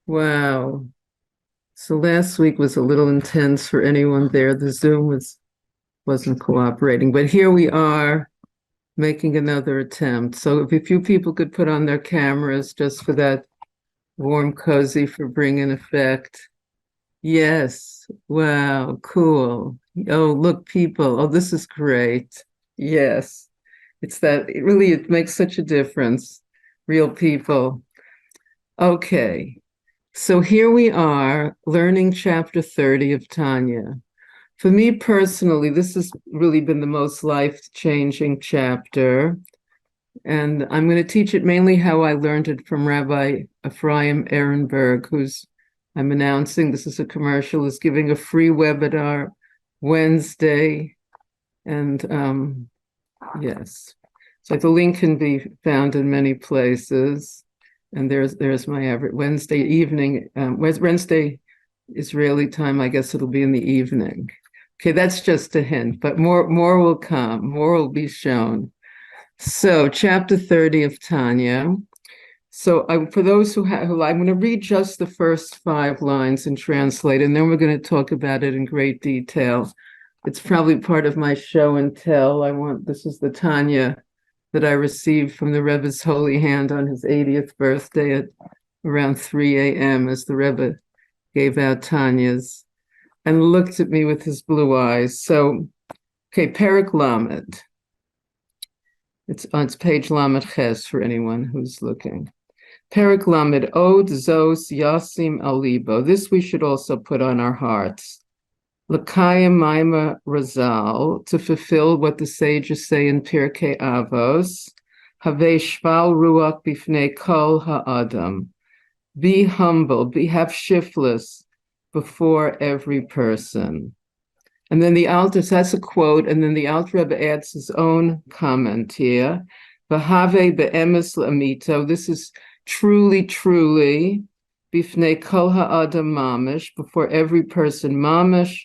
Wow. So last week was a little intense for anyone there. The Zoom wasn't cooperating, but here we are making another attempt. So if a few people could put on their cameras just for that warm, cozy for bringing effect. Yes. Wow. Cool. Oh, look, people. Oh, this is great. Yes. It's that it makes such a difference. Real people. Okay. So here we are learning chapter 30 of Tanya. For me personally, this has really been the most life-changing chapter. And I'm going to teach it mainly how I learned it from Rabbi Ephraim Ehrenberg, who's, I'm announcing, this is a commercial, is giving a free webinar Wednesday. And yes, so the link can be found in many places. And there's my average Wednesday evening, Wednesday Israeli time. I guess it'll be in the evening. Okay, that's just a hint, but more will come, more will be shown. So, chapter 30 of Tanya. So, for those who I'm going to read just the first 5 lines and translate, and then we're going to talk about it in great detail. It's probably part of my show and tell. This is the Tanya that I received from the Rebbe's holy hand on his 80th birthday at around 3 a.m. as the Rebbe gave out Tanya's and looked at me with his blue eyes. So, okay, Perek Lamed. It's on page Lamed Ches for anyone who's looking. Perek Lamed, Od Zos Yasim Alibo. This we should also put on our hearts. L'kayim Maima Razal, to fulfill what the sages say in Pirkei Avos, Havei Shval Ruach Bifnei Kol Ha'adam. Be humble, have shiftless before every person. And then that's a quote, and then the Alter Rebbe adds his own comment here. V'havei be'emes l'amito, this is truly, truly, bifnei kol ha'adam mamash, before every person, mamash,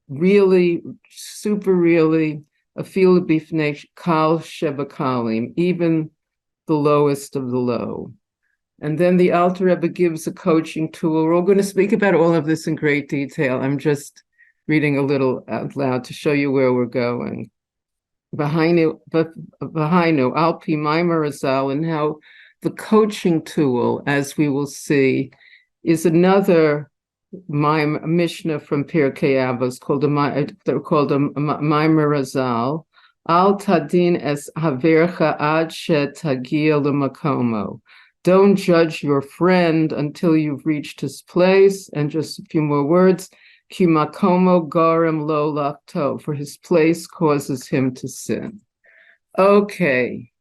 really, super really, afilu bifnei kal shebakalim, even the lowest of the low. And then the Alter Rebbe gives a coaching tool. We're all going to speak about all of this in great detail. I'm just reading a little out loud to show you where we're going. Behind Alpi Maimar Azal, and how the coaching tool, as we will see, is another Mishnah from Pirkei Avos called a Maimar Azal. Al tadin es havercha ad she tagia l'makomo. Don't judge your friend until you've reached his place. And just a few more words. Ki makomo garem lo lakto, for his place causes him to sin. Okay,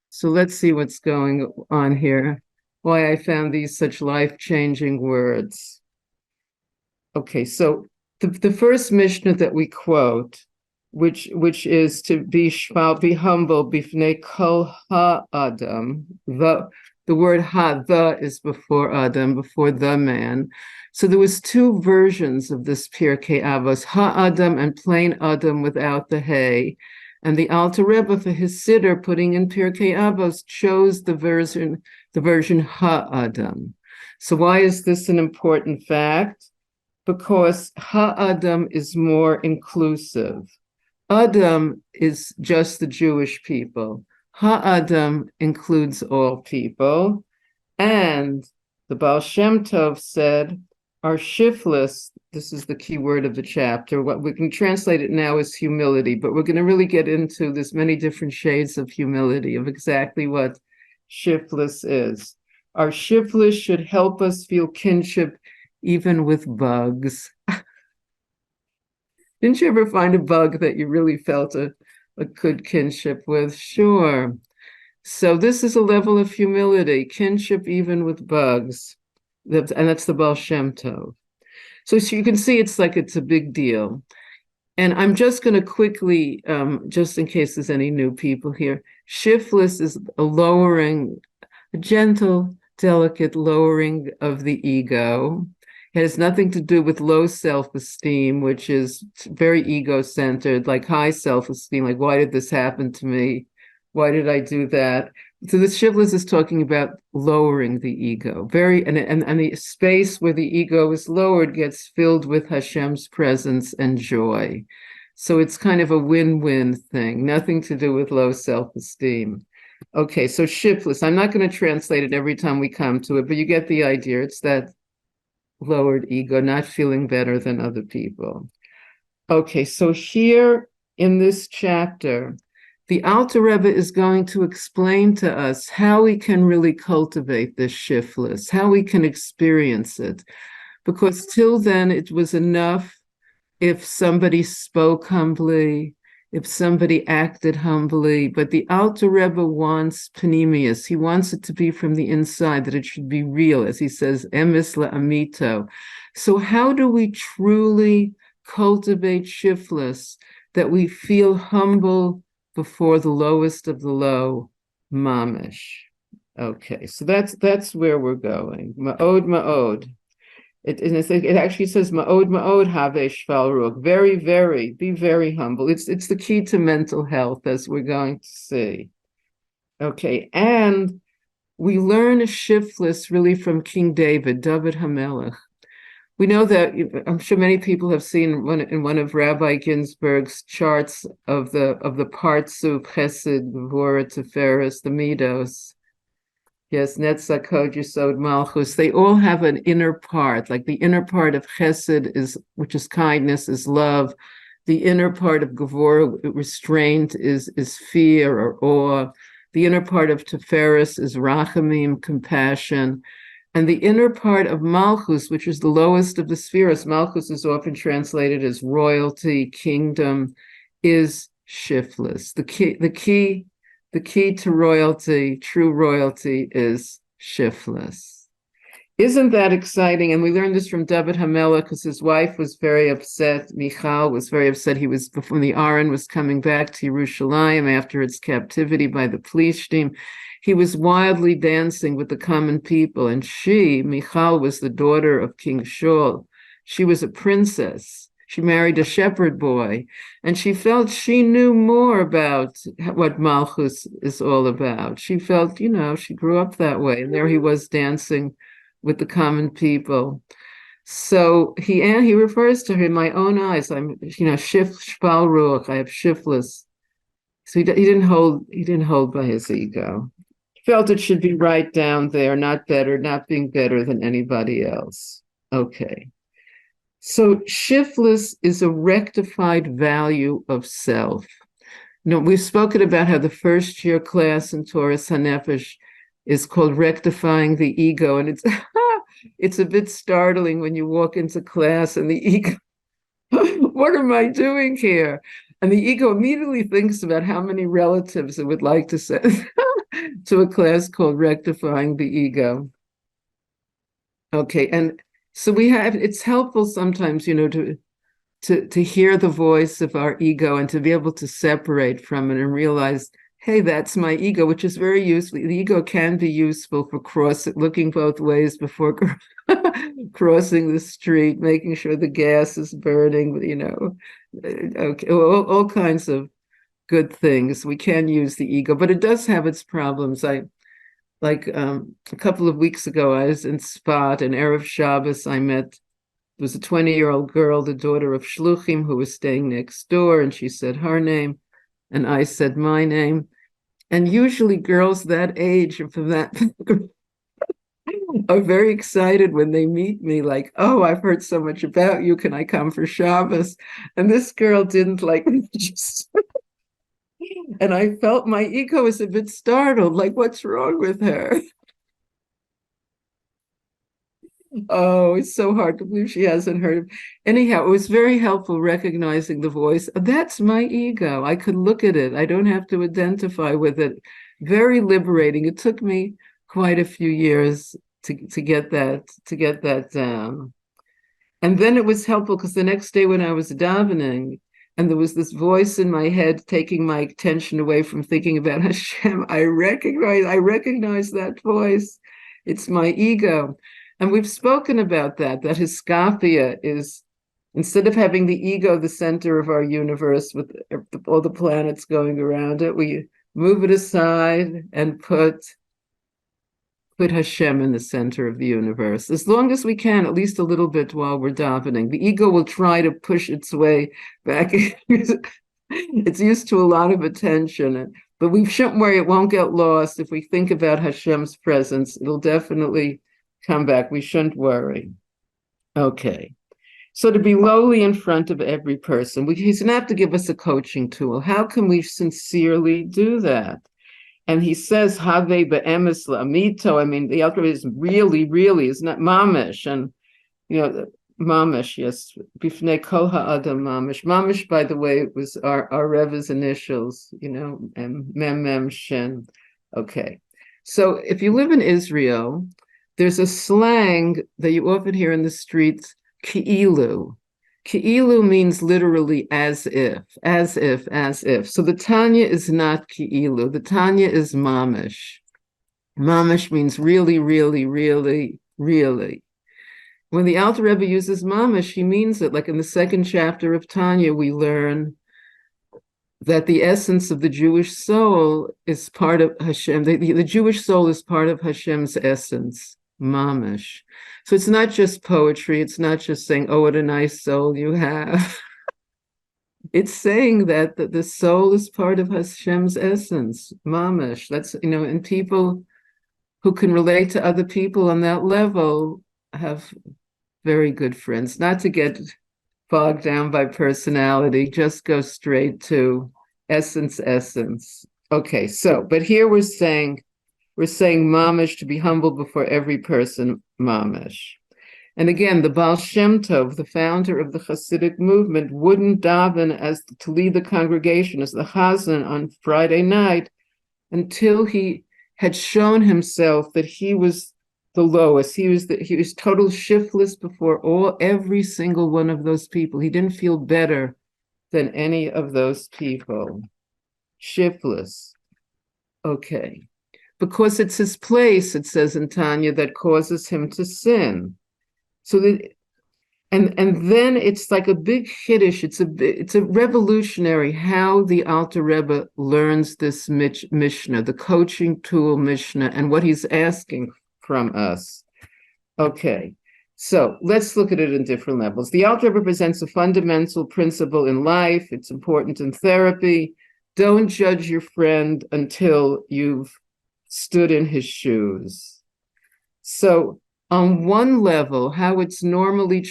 so let's see what's going on here. Why I found these such life-changing words. Okay, so the first Mishnah that we quote, which is to be humble, bifnei kol ha'adam. The word ha, the is before Adam, before the man. So there was 2 versions of this Pirkei Avos, ha-Adam and plain Adam without the hay. And the Alter Rebbe, for his siddur, putting in Pirkei Avos, chose the version ha-Adam. So why is this an important fact? Because ha-Adam is more inclusive. Adam is just the Jewish people. Ha-Adam includes all people. And the Baal Shem Tov said, our shiftless, this is the key word of the chapter, what we can translate it now as humility, but we're going to really get into this many different shades of humility, of exactly what shiftless is. Our shiftless should help us feel kinship even with bugs. Didn't you ever find a bug that you really felt a good kinship with? Sure. So this is a level of humility, kinship even with bugs. And that's the Baal Shem Tov. So you can see it's a big deal. And I'm just going to quickly, just in case there's any new people here, shiftless is a gentle, delicate lowering of the ego. It has nothing to do with low self-esteem, which is very ego-centered, like high self-esteem, like, why did this happen to me? Why did I do that? So the shiftless is talking about lowering the ego. And the space where the ego is lowered gets filled with Hashem's presence and joy. So it's kind of a win-win thing, nothing to do with low self-esteem. Okay, so shiftless. I'm not going to translate it every time we come to it, but you get the idea. It's that lowered ego, not feeling better than other people. Okay, so here in this chapter, the Alter Rebbe is going to explain to us how we can really cultivate this shiftless, how we can experience it. Because till then, it was enough if somebody spoke humbly, if somebody acted humbly. But the Alter Rebbe wants panemius. He wants it to be from the inside, that it should be real, as he says, emes la'amito. So how do we truly cultivate shiftless, that we feel humble before the lowest of the low, mamash? Okay, so that's where we're going. Ma'od, ma'od. It actually says ma'od ma'od have shvalruk. Very, very, be very humble. It's the key to mental health, as we're going to see. Okay, and we learn shiftless really from King David Hamelech. We know that, I'm sure many people have seen in one of Rabbi Ginsburg's charts of the parts of Chesed, Gevurah, Tiferes, the Midos. Yes, Netzach, Hod, Yesod, Malchus. They all have an inner part. Like the inner part of Chesed which is kindness, is love. The inner part of Gevurah, restraint, is fear or awe. The inner part of Tiferes is Rachamim, compassion. And the inner part of Malchus, which is the lowest of the spheres, Malchus is often translated as royalty, kingdom, is shiftless. The key to royalty, true royalty, is shiftless. Isn't that exciting? And we learned this from David Hamelech, because his wife was very upset. Michal was very upset. He was, when the Aron was coming back to Yerushalayim after its captivity by the Plishtim, he was wildly dancing with the common people. And she, Michal, was the daughter of King Shaul. She was a princess. She married a shepherd boy, and she felt she knew more about what Malchus is all about. She felt, she grew up that way, and there he was dancing with the common people. So he refers to her, in my own eyes, I'm, shval ruach, I have shiftless. So he didn't hold by his ego. He felt it should be right down there, not being better than anybody else. Okay. So shiftless is a rectified value of self. We've spoken about how the first year class in Torah's HaNefesh is called Rectifying the Ego. And it's a bit startling when you walk into class and the ego, what am I doing here? And the ego immediately thinks about how many relatives it would like to send to a class called Rectifying the Ego. Okay, and so it's helpful sometimes, to hear the voice of our ego and to be able to separate from it and realize, hey, that's my ego, which is very useful. The ego can be useful for looking both ways before crossing the street, making sure the gas is burning, okay, all kinds of good things. We can use the ego, but it does have its problems. A couple of weeks ago, I was in Sfat, and Erev Shabbos, I met, it was a 20-year-old girl, the daughter of Shluchim, who was staying next door, and she said her name, and I said my name. And usually girls that age and from that are very excited when they meet me, like, oh, I've heard so much about you. Can I come for Shabbos? And this girl didn't like me. And I felt my ego was a bit startled, like, what's wrong with her? Oh, it's so hard to believe she hasn't heard. Anyhow, it was very helpful recognizing the voice. That's my ego. I could look at it. I don't have to identify with it. Very liberating. It took me quite a few years to get that down. And then it was helpful because the next day when I was davening, and there was this voice in my head taking my attention away from thinking about Hashem, I recognize that voice. It's my ego. And we've spoken about that Hiskafia is, instead of having the ego the center of our universe with all the planets going around it, we move it aside and put Hashem in the center of the universe. As long as we can, at least a little bit while we're davening. The ego will try to push its way back. It's used to a lot of attention, but we shouldn't worry, it won't get lost. If we think about Hashem's presence, it'll definitely come back. We shouldn't worry. Okay. So to be lowly in front of every person, he's going to have to give us a coaching tool. How can we sincerely do that? And he says, "Have be'emes la'amito." I mean, the other is really is not mamash, and mamash. Yes, bifnei kol ha'adam mamash. Mamash, by the way, was our Rebbe's initials. And mem shen. Okay, so if you live in Israel, there's a slang that you often hear in the streets, ki'ilu. Ki'ilu means literally as if. So the tanya is not ki'ilu. The tanya is mamash. Mamash means really. When the Alter Rebbe uses mamash, he means it. Like in the second chapter of Tanya, we learn that the essence of the Jewish soul is part of Hashem. The Jewish soul is part of Hashem's essence, mamash. So it's not just poetry. It's not just saying, "Oh, what a nice soul you have." It's saying that the soul is part of Hashem's essence, mamash. That's, and people who can relate to other people on that level have very good friends. Not to get bogged down by personality, just go straight to essence. Okay, but here we're saying mamash, to be humble before every person, mamash. And again, the Baal Shem Tov, the founder of the Hasidic movement, wouldn't daven to lead the congregation as the Chazan on Friday night until he had shown himself that he was the lowest. He was total shiftless before every single one of those people. He didn't feel better than any of those people. Shiftless. Okay. Because it's his place, it says in Tanya, that causes him to sin. So and then it's like a big chiddush. It's a revolutionary how the Alter Rebbe learns this Mishnah, the coaching tool Mishnah, and what he's asking from us. Okay, so let's look at it in different levels. The Alter Rebbe presents a fundamental principle in life. It's important in therapy. Don't judge your friend until you've stood in his shoes. So on one level, how it's normally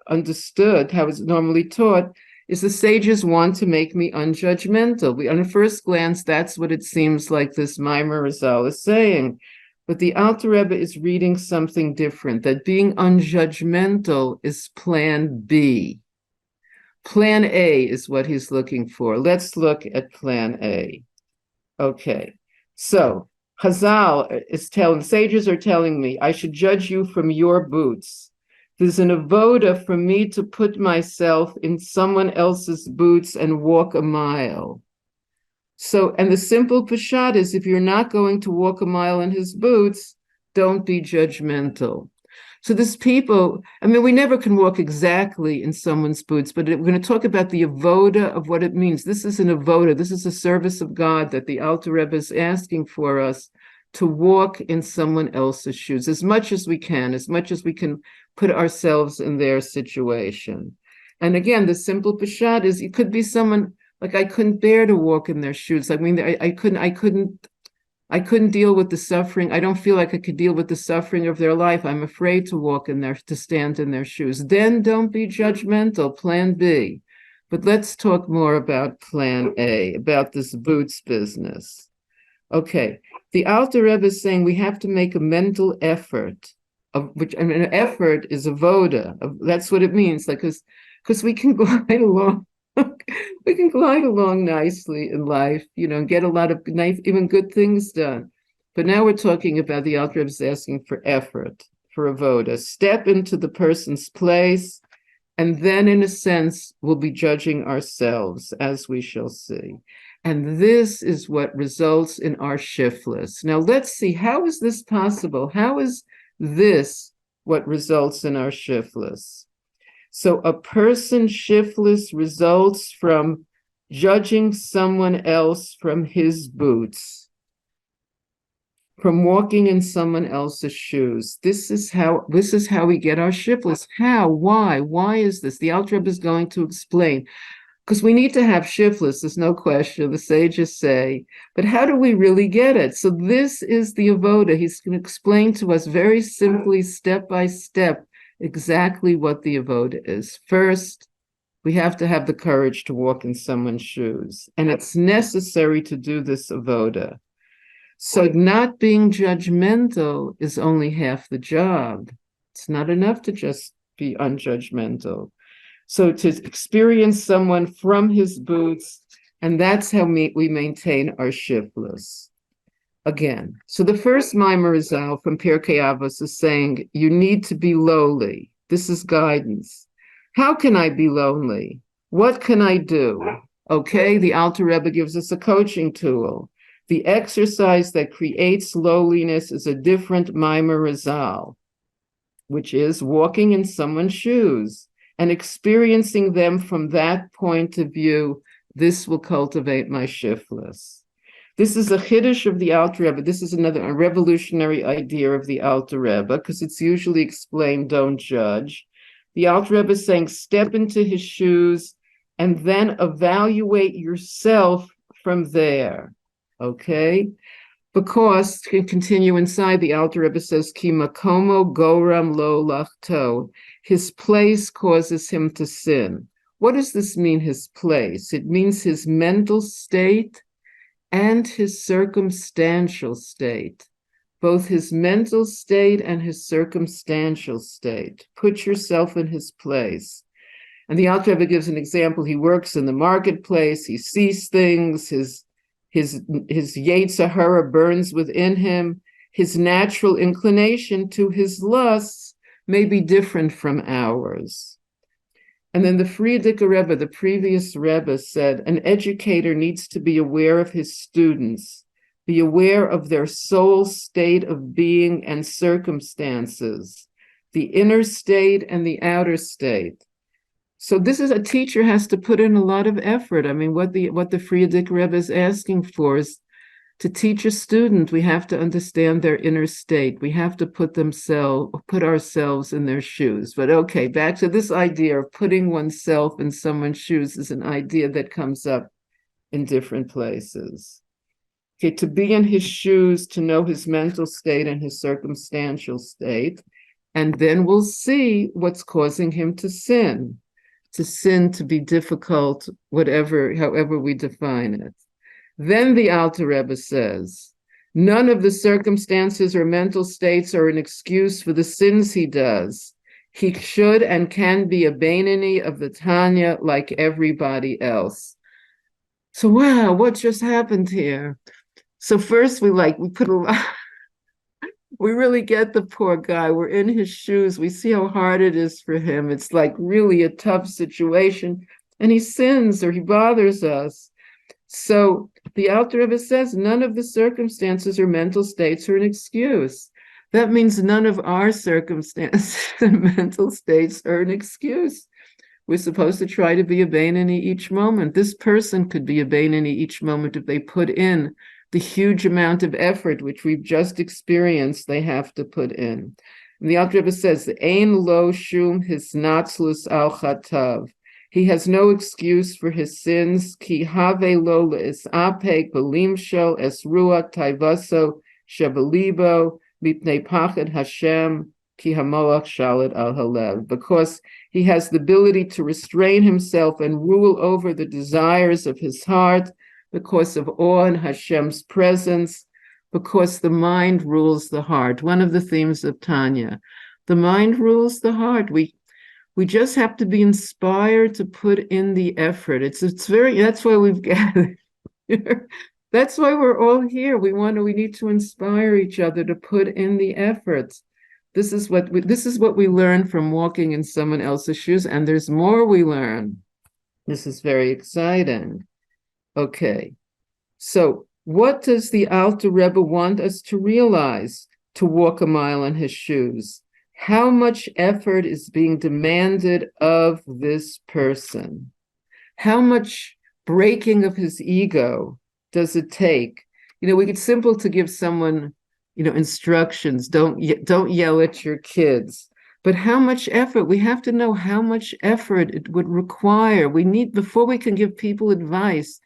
understood, how it's normally taught, is the sages want to make me unjudgmental. On a first glance, that's what it seems like this Maimar Rizal is saying. But the Alter Rebbe is reading something different, that being unjudgmental is plan B. Plan A is what he's looking for. Let's look at plan A. Okay, so sages are telling me I should judge you from your boots. There's an avoda for me to put myself in someone else's boots and walk a mile. So, and the simple pashat is, if you're not going to walk a mile in his boots, don't be judgmental. So this people, we never can walk exactly in someone's boots, but we're going to talk about the avoda of what it means. This is an avoda. This is a service of God that the Alter Rebbe is asking for us to walk in someone else's shoes as much as we can put ourselves in their situation. And again, the simple pashat is, it could be someone, like, I couldn't bear to walk in their shoes. I couldn't deal with the suffering. I don't feel like I could deal with the suffering of their life. I'm afraid to stand in their shoes. Then don't be judgmental, plan B. But let's talk more about plan A, about this boots business. Okay, the Alter Rebbe is saying we have to make a mental effort, an effort is avoda. That's what it means, like, because we can glide along. We can glide along nicely in life, and get a lot of nice, even good things done. But now we're talking about the Alter Rebbe is asking for effort, for avoda. Step into the person's place, and then, in a sense, we'll be judging ourselves, as we shall see. And this is what results in our shiftless. Now, let's see, how is this possible? How is this what results in our shiftless? So a person shiftless results from judging someone else from his boots, from walking in someone else's shoes. This is how we get our shiftless. How? Why is this? The Alter Rebbe is going to explain. Because we need to have shiftless, there's no question, the sages say, but how do we really get it? So this is the avoda. He's going to explain to us very simply, step by step, exactly what the avoda is. First, we have to have the courage to walk in someone's shoes, and it's necessary to do this avoda. So not being judgmental is only half the job. It's not enough to just be unjudgmental. So to experience someone from his boots, and that's how we maintain our shiftless. Again, so the first Maimar Rizal from Pirkei Avos is saying, you need to be lowly. This is guidance. How can I be lonely? What can I do? Okay, the Alter Rebbe gives us a coaching tool. The exercise that creates lowliness is a different Maimar Rizal, which is walking in someone's shoes and experiencing them from that point of view. This will cultivate my shiftless. This is a chiddush of the Alter Rebbe. This is a revolutionary idea of the Alter Rebbe, because it's usually explained, don't judge. The Alter Rebbe is saying, step into his shoes and then evaluate yourself from there, okay? Because, to continue inside, the Alter Rebbe says, Ki makomo goram lo lachto. His place causes him to sin. What does this mean, his place? It means his mental state and his circumstantial state. Both his mental state and his circumstantial state. Put yourself in his place. And the Alter Rebbe gives an example. He works in the marketplace. He sees things. His Yetzer Hara burns within him. His natural inclination to his lusts may be different from ours. And then the Frierdiker Rebbe, the previous Rebbe, said, an educator needs to be aware of his students, be aware of their soul state of being and circumstances, the inner state and the outer state. So this is, a teacher has to put in a lot of effort. I mean, what the Frierdiker Rebbe is asking for is, to teach a student, we have to understand their inner state. We have to put ourselves in their shoes. But okay, back to this idea of putting oneself in someone's shoes is an idea that comes up in different places. Okay, to be in his shoes, to know his mental state and his circumstantial state, and then we'll see what's causing him to sin, to be difficult, however we define it. Then the Alter Rebbe says, none of the circumstances or mental states are an excuse for the sins he does. He should and can be a Beinoni of the Tanya like everybody else. So wow, what just happened here? So first we put a lot, we really get the poor guy. We're in his shoes. We see how hard it is for him. It's like really a tough situation, and he sins or he bothers us. So the Alter Rebbe says none of the circumstances or mental states are an excuse. That means none of our circumstances and mental states are an excuse. We're supposed to try to be a Beinoni each moment. This person could be a Beinoni each moment if they put in the huge amount of effort which we've just experienced they have to put in. And the Alter Rebbe says, Ein lo shum hisnatzlus al chatav. He has no excuse for his sins. Ki have lo le'isapek b'limshel es ruach taivaso shebelibo mipnei pachad Hashem ki hamoach shalit al halev. Because he has the ability to restrain himself and rule over the desires of his heart because of awe in Hashem's presence, because the mind rules the heart. One of the themes of Tanya, the mind rules the heart. We just have to be inspired to put in the effort. That's why we've gathered here. That's why we're all here. We need to inspire each other to put in the effort. This is what we learn from walking in someone else's shoes, and there's more we learn. This is very exciting. Okay. So what does the Alter Rebbe want us to realize to walk a mile in his shoes? How much effort is being demanded of this person? How much breaking of his ego does it take? It's simple to give someone, instructions. Don't yell at your kids. But how much effort? We have to know how much effort it would require. Before we can give people advice,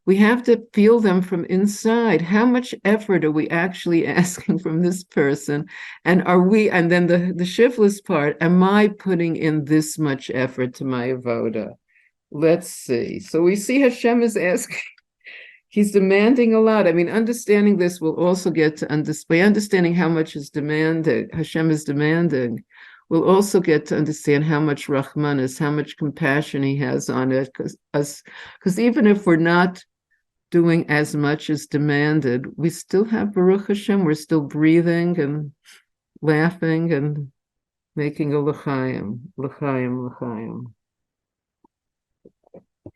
we have to feel them from inside. How much effort are we actually asking from this person? And then the shiftless part, am I putting in this much effort to my avoda? Let's see. So we see Hashem is asking, he's demanding a lot. I mean, understanding this will also get to by understanding how much is demanded, Hashem is demanding, we'll also get to understand how much Rahman is, how much compassion he has on it. Because even if we're not doing as much as demanded, we still have Baruch Hashem, we're still breathing and laughing and making a l'chaim.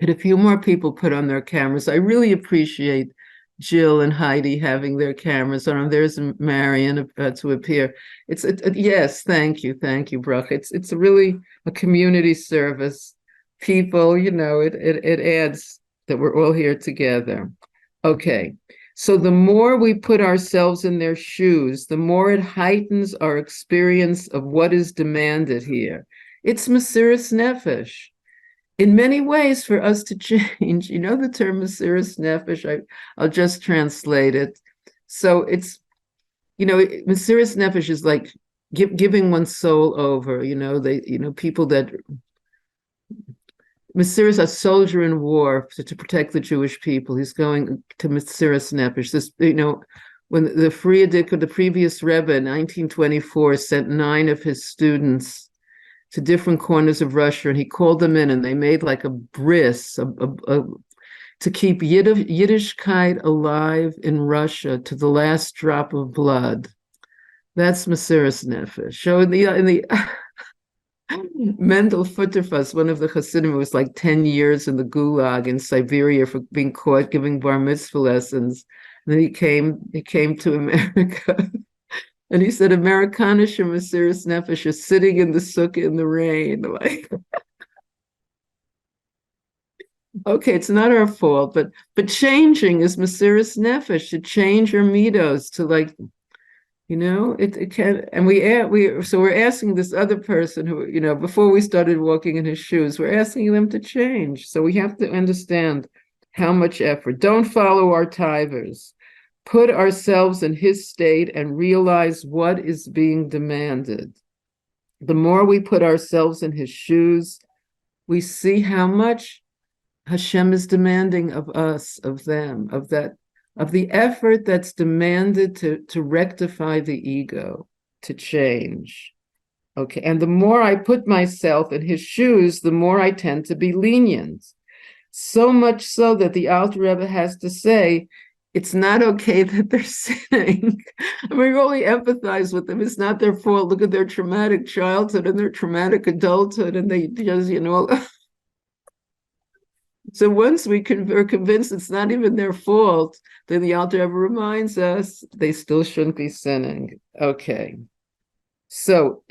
Had a few more people put on their cameras. I really appreciate Jill and Heidi having their cameras on. There's Marion to appear. Yes, thank you, Bruch. It's really a community service. People, it adds that we're all here together. Okay, so the more we put ourselves in their shoes, the more it heightens our experience of what is demanded here. It's Mesiras Nefesh. In many ways, for us to change, the term Mesiras Nefesh, I'll just translate it. So it's, Mesiras Nefesh is like giving one's soul over, people that, Mesiras, a soldier in war to protect the Jewish people. He's going to Mesiras Nefesh. This, when the Frierdiker, the previous Rebbe in 1924, sent 9 of his students to different corners of Russia, and he called them in, and they made like a bris to keep Yiddishkeit alive in Russia to the last drop of blood. That's Mesiras Nefesh. So in the Mendel Futterfuss, one of the Hasidim, was like 10 years in the Gulag in Siberia for being caught giving bar mitzvah lessons. And then he came to America. And he said, Amerikanische Mesiras Nefesh is sitting in the sukkah in the rain. Like, okay, it's not our fault, but changing is Mesiras Nefesh, to change your midos, to like, it can. And we're asking this other person who, before we started walking in his shoes, we're asking them to change. So we have to understand how much effort. Don't follow our tivers. Put ourselves in his state and realize what is being demanded. The more we put ourselves in his shoes, we see how much Hashem is demanding of us, of them, of the effort that's demanded to rectify the ego, to change. Okay, and the more I put myself in his shoes, the more I tend to be lenient. So much so that the Alter Rebbe has to say, it's not okay that they're sinning. I mean, we really empathize with them. It's not their fault. Look at their traumatic childhood and their traumatic adulthood, and they just, So once are convinced it's not even their fault, then the Alter Rebbe reminds us they still shouldn't be sinning. Okay. So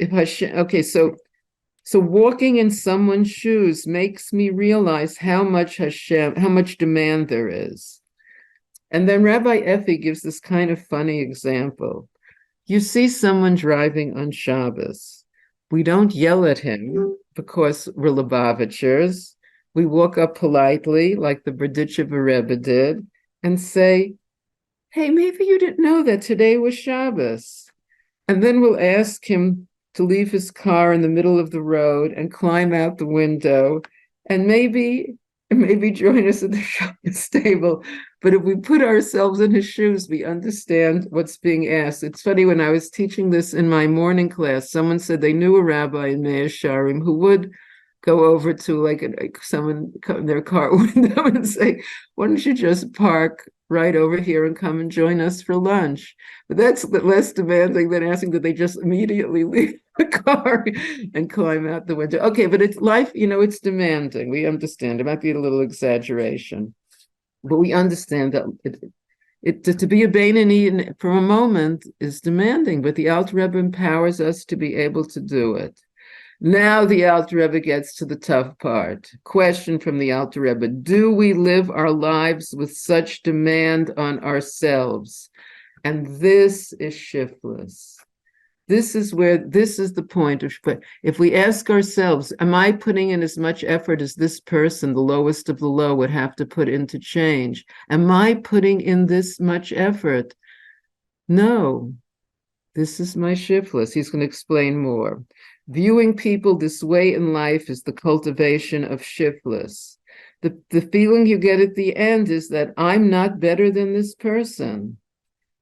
so walking in someone's shoes makes me realize how much demand there is. And then Rabbi Effie gives this kind of funny example. You see someone driving on Shabbos. We don't yell at him because we're Lubavitchers. We walk up politely, like the Berditchever Rebbe did, and say, hey, maybe you didn't know that today was Shabbos. And then we'll ask him to leave his car in the middle of the road and climb out the window and maybe join us at the Shabbos table. But if we put ourselves in his shoes, we understand what's being asked. It's funny, when I was teaching this in my morning class, someone said they knew a rabbi in Meah Shearim who would go over to someone in their car window and say, why don't you just park right over here and come and join us for lunch? But that's less demanding than asking that they just immediately leave the car and climb out the window. Okay, but it's life, it's demanding. We understand. It might be a little exaggeration, but we understand that to be a Beinoni for a moment is demanding, but the Alter Rebbe empowers us to be able to do it. Now the Alter Rebbe gets to the tough part. Question from the Alter Rebbe: do we live our lives with such demand on ourselves? And this is shiftless. This is the point of, if we ask ourselves, am I putting in as much effort as this person, the lowest of the low, would have to put into change? Am I putting in this much effort? No, this is my shiftless. He's going to explain more. Viewing people this way in life is the cultivation of shiftless. The feeling you get at the end is that I'm not better than this person.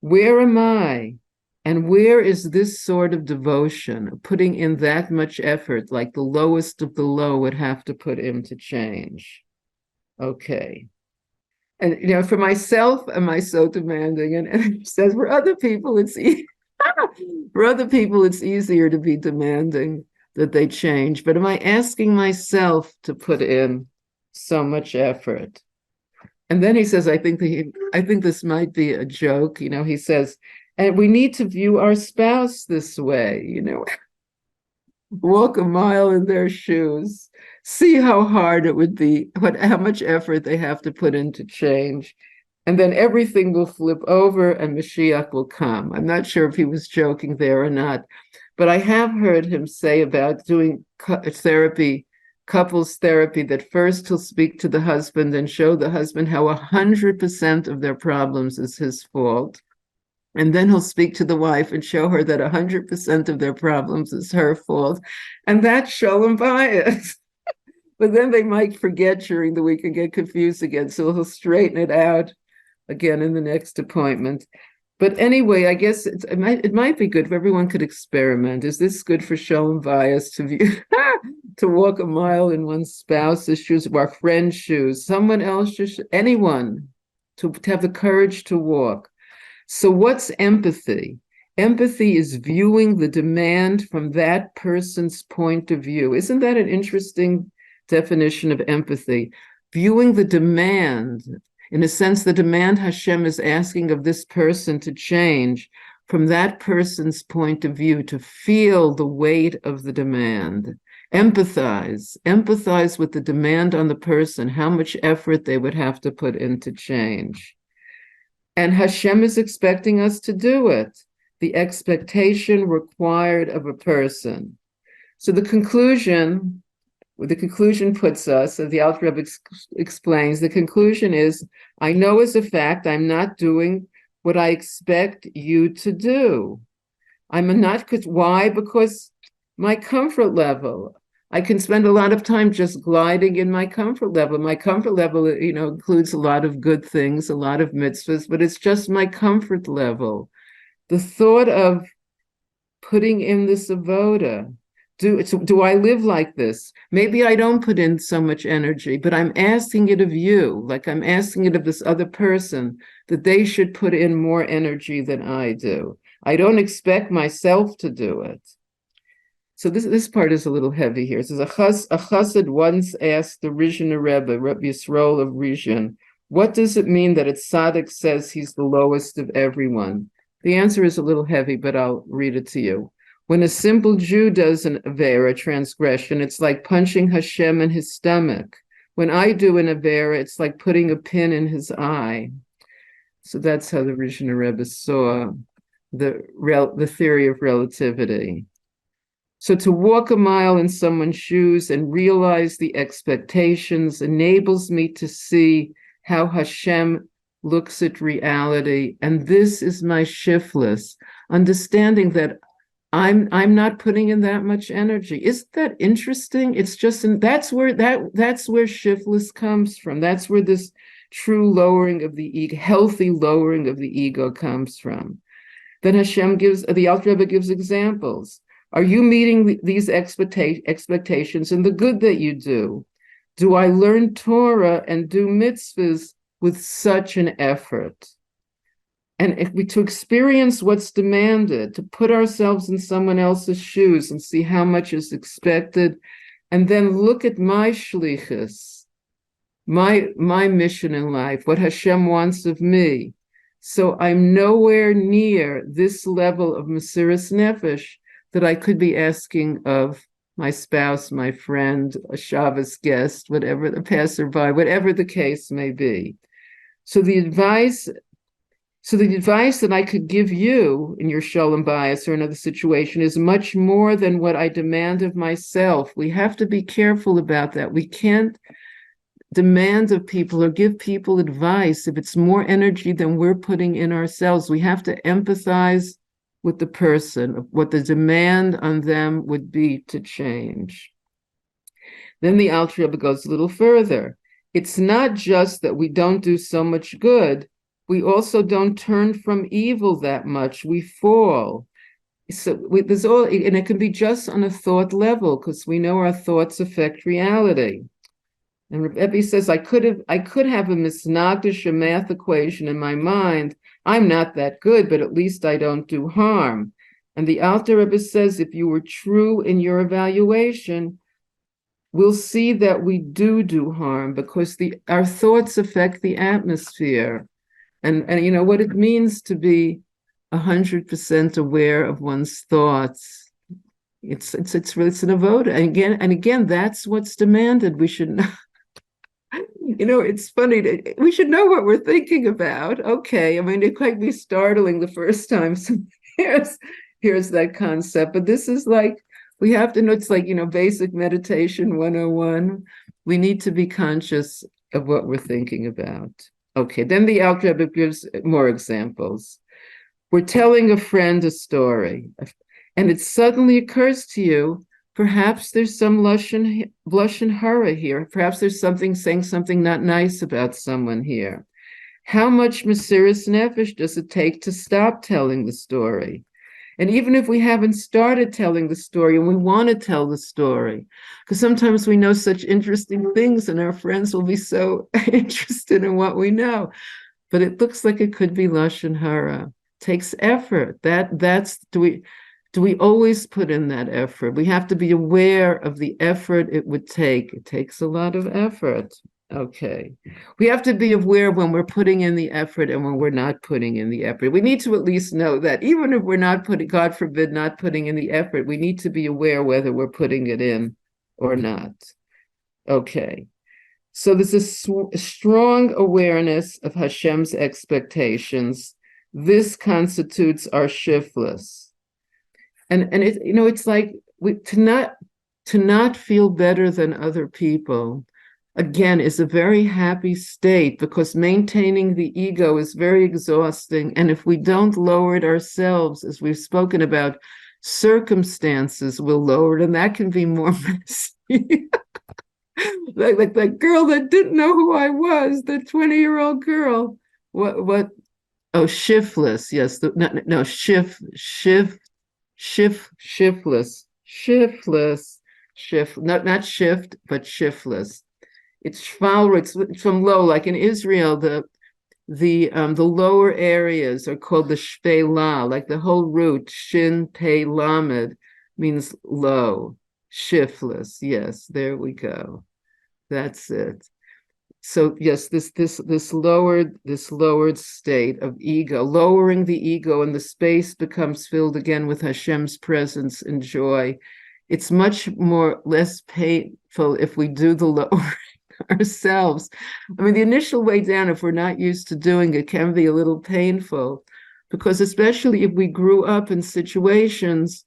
Where am I? And where is this sort of devotion, putting in that much effort, like the lowest of the low would have to put in to change? Okay. And, for myself, am I so demanding? And it says for other people, for other people, it's easier to be demanding that they change. But am I asking myself to put in so much effort? And then he says, I think this might be a joke. He says, and we need to view our spouse this way, walk a mile in their shoes, see how hard it would be, how much effort they have to put into change. And then everything will flip over and Mashiach will come. I'm not sure if he was joking there or not, but I have heard him say about doing therapy, couples therapy, that first he'll speak to the husband and show the husband how 100% of their problems is his fault. And then he'll speak to the wife and show her that 100% of their problems is her fault. And that's shalom bias. But then they might forget during the week and get confused again. So he'll straighten it out again in the next appointment. But anyway, I guess it might be good if everyone could experiment. Is this good for shalom bias to walk a mile in one's spouse's shoes, or our friend's shoes, someone else's, anyone, to have the courage to walk? So what's empathy? Empathy is viewing the demand from that person's point of view. Isn't that an interesting definition of empathy? Viewing the demand, in a sense, the demand Hashem is asking of this person to change from that person's point of view, to feel the weight of the demand. Empathize with the demand on the person, how much effort they would have to put into change. And Hashem is expecting us to do it, the expectation required of a person. So the conclusion puts us, as the Alter Rebbe explains, the conclusion is, I know as a fact I'm not doing what I expect you to do. Why? Because my comfort level, I can spend a lot of time just gliding in my comfort level. My comfort level, includes a lot of good things, a lot of mitzvahs, but it's just my comfort level. The thought of putting in this avoda, do I live like this? Maybe I don't put in so much energy, but I'm asking it of you, like I'm asking it of this other person, that they should put in more energy than I do. I don't expect myself to do it. So this part is a little heavy here. It says, a chassid once asked the Rizhiner Rebbe, Rabbi Yisroel of Rizhin, what does it mean that a tzaddik says he's the lowest of everyone? The answer is a little heavy, but I'll read it to you. When a simple Jew does an avera, transgression, it's like punching Hashem in his stomach. When I do an avera, it's like putting a pin in his eye. So that's how the Rizhiner Rebbe saw the theory of relativity. So to walk a mile in someone's shoes and realize the expectations enables me to see how Hashem looks at reality. And this is my shiftless, understanding that I'm not putting in that much energy. Isn't that interesting? It's just, that's where shiftless comes from. That's where this true lowering of the ego, healthy lowering of the ego comes from. Then the Alter Rebbe gives examples. Are you meeting these expectations in the good that you do? Do I learn Torah and do mitzvahs with such an effort? And to experience what's demanded, to put ourselves in someone else's shoes and see how much is expected, and then look at my shlichus, my mission in life, what Hashem wants of me. So I'm nowhere near this level of Mesiras Nefesh that I could be asking of my spouse, my friend, a Shabbos guest, whatever, the passerby, whatever the case may be. So the advice that I could give you in your shalom bias or another situation is much more than what I demand of myself. We have to be careful about that. We can't demand of people or give people advice if it's more energy than we're putting in ourselves. We have to empathize with the person, what the demand on them would be to change. Then the Alter Rebbe goes a little further. It's not just that we don't do so much good, we also don't turn from evil that much. We fall. So there's all, and it can be just on a thought level, because we know our thoughts affect reality. And Rebbe says, I could have a misnagdish, a math equation in my mind. I'm not that good, but at least I don't do harm. And the Alter Rebbe says, if you were true in your evaluation, we'll see that we do harm, because our thoughts affect the atmosphere. And you know what it means to be 100% aware of one's thoughts. It's an avoda. And again, that's what's demanded. We should know. You know, it's funny. We should know what we're thinking about. Okay, I mean, it might be startling the first time. So here's that concept. But this is like, we have to know, it's like, you know, basic meditation 101. We need to be conscious of what we're thinking about. Okay, then the Alter Rebbe gives more examples. We're telling a friend a story, and it suddenly occurs to you, perhaps there's some lashon hara here. Perhaps there's saying something not nice about someone here. How much mesiras nefesh does it take to stop telling the story? And even if we haven't started telling the story and we want to tell the story, because sometimes we know such interesting things and our friends will be so interested in what we know, but it looks like it could be lashon hara. Takes effort. Do we always put in that effort? We have to be aware of the effort it would take. It takes a lot of effort. Okay. We have to be aware when we're putting in the effort and when we're not putting in the effort. We need to at least know that even if we're not putting, God forbid, not putting in the effort, we need to be aware whether we're putting it in or not. Okay. So there's a strong awareness of Hashem's expectations. This constitutes our shiftless. And it, you know, it's like to not feel better than other people, again, is a very happy state, because maintaining the ego is very exhausting. And if we don't lower it ourselves, as we've spoken about, circumstances will lower it, and that can be more messy. like that girl that didn't know who I was, the 20-year-old girl. What? Oh, shiftless. Yes. Shiftless. Not shift, but shiftless. It's shvalra. It's from low, like in Israel, the lower areas are called the shvela, like the whole root, shin, pei, lamed, means low, shiftless. Yes, there we go. That's it. So yes, this lowered state of ego, lowering the ego, and the space becomes filled again with Hashem's presence and joy. It's much less painful if we do the lowering ourselves. I mean, the initial way down, if we're not used to doing it, can be a little painful, because especially if we grew up in situations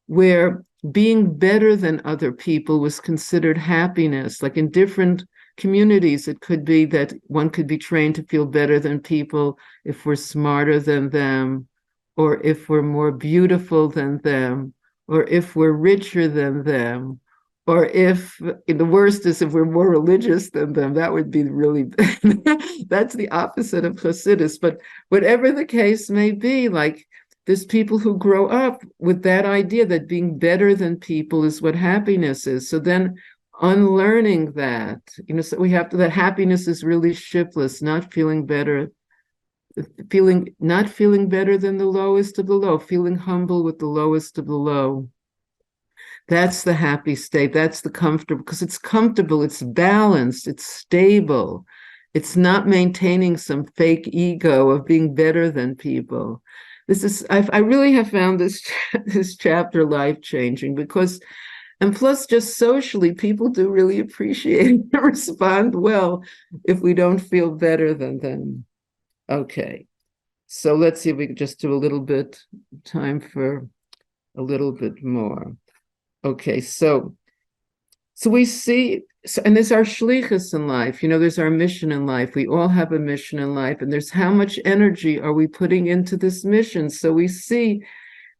where being better than other people was considered happiness, like in different communities, it could be that one could be trained to feel better than people if we're smarter than them, or if we're more beautiful than them, or if we're richer than them, or if the worst is if we're more religious than them. That would be really bad. That's the opposite of Hasidus. But whatever the case may be, like there's people who grow up with that idea that being better than people is what happiness is. So then unlearning that, so we have to, that happiness is really shiftless, not feeling better than the lowest of the low, feeling humble with the lowest of the low. That's the happy state. That's the comfortable, because it's comfortable, it's balanced, it's stable. It's not maintaining some fake ego of being better than people. I really have found this chapter life-changing, because And plus, just socially, people do really appreciate and respond well if we don't feel better than them. Okay. So let's see if we can just do a little bit time for a little bit more. Okay, so we see, and there's our shlichus in life. There's our mission in life. We all have a mission in life, and there's how much energy are we putting into this mission. So we see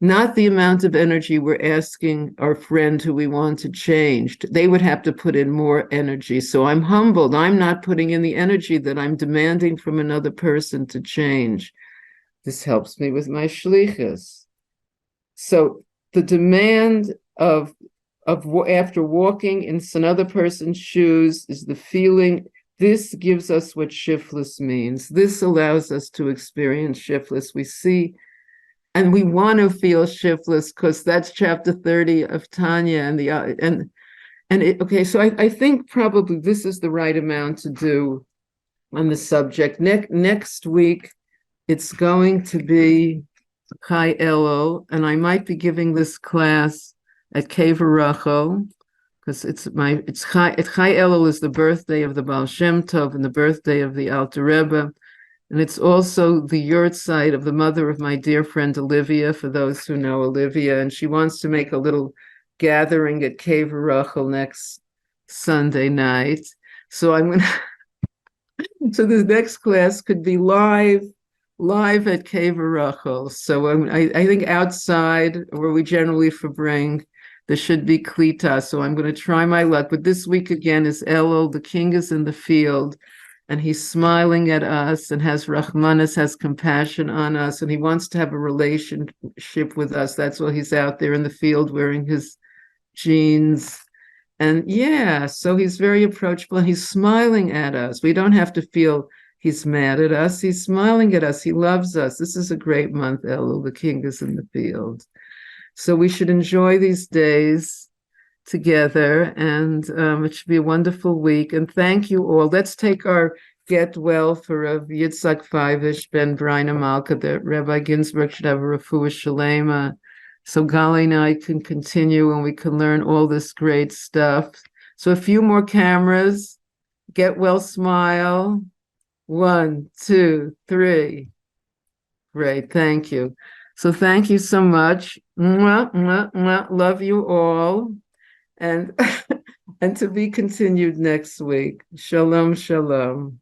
not the amount of energy we're asking our friend who we want to change. They would have to put in more energy. So I'm humbled. I'm not putting in the energy that I'm demanding from another person to change. This helps me with my shlichus. So the demand of after walking in another person's shoes is the feeling. This gives us what shiftless means. This allows us to experience shiftless. We see, and we want to feel shiftless because that's chapter 30 of Tanya okay. So I think probably this is the right amount to do on the subject. Next week, it's going to be Chai Elul, and I might be giving this class at Kever Rachel because it's Chai Elul is the birthday of the Baal Shem Tov and the birthday of the Alter Rebbe, and it's also the yurtzeit of the mother of my dear friend Olivia. For those who know Olivia, and she wants to make a little gathering at Kever Rachel next Sunday night. So I'm gonna. So this next class could be live at Kever Rachel. So I think outside, where we generally bring, there should be klita. So I'm going to try my luck. But this week again is Elul. The king is in the field, and he's smiling at us and has Rahmanas, has compassion on us, and he wants to have a relationship with us. That's why he's out there in the field wearing his jeans. And yeah, so he's very approachable and he's smiling at us. We don't have to feel he's mad at us. He's smiling at us. He loves us. This is a great month, Elul. The king is in the field. So we should enjoy these days together, and it should be a wonderful week. And thank you all. Let's take our get well for Rav Yitzhak Feivish ben Brina Malka, that Rabbi Ginsburg should have a refuah shalema. So Gali and I can continue and we can learn all this great stuff. So a few more cameras. Get well, smile. 1, 2, 3. Great, thank you. So thank you so much. Mwah, mwah, mwah. Love you all. And and to be continued next week. Shalom, shalom.